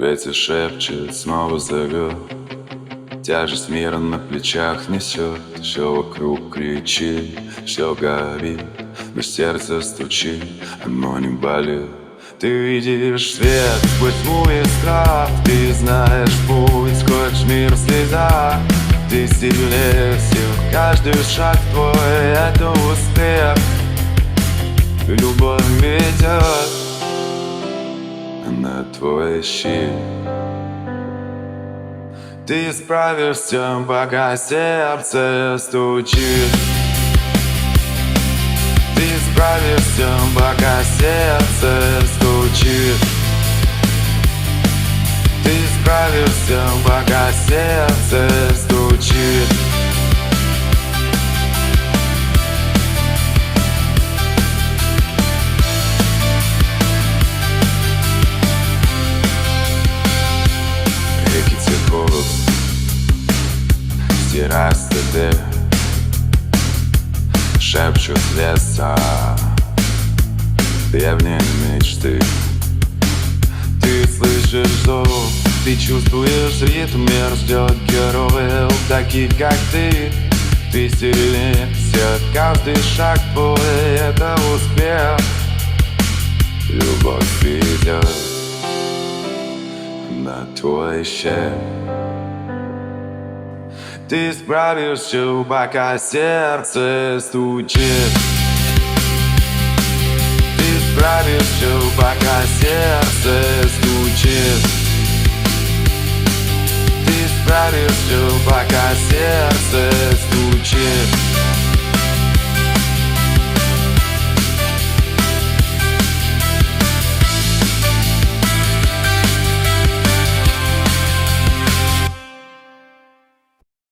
Ветер шепчет, снова зовет. Тяжесть мира на плечах несет. Все вокруг кричит, все горит, но сердце стучит, оно не болит. Ты видишь свет сквозь тьму и страх. Ты знаешь путь сквозь мир в слезах. Ты сильнее всех, каждый шаг твой — это успех. Любовь ведет, она твой щит. Ты справишься, пока сердце стучит. Ты справишься, пока сердце стучит. Ты справишься, пока сердце стучит. Реки текут, стирая стыды, шепчут леса, древние мечты. Ты слышишь зов, ты чувствуешь ритм, мир ждет героев, таких как ты. Ты сильнее всех, каждый шаг твой — это успех. Любовь ведет на твой щит. Ты справишься, пока сердце стучит. Ты справишься, пока сердце стучит. Ты справишься, пока сердце стучит.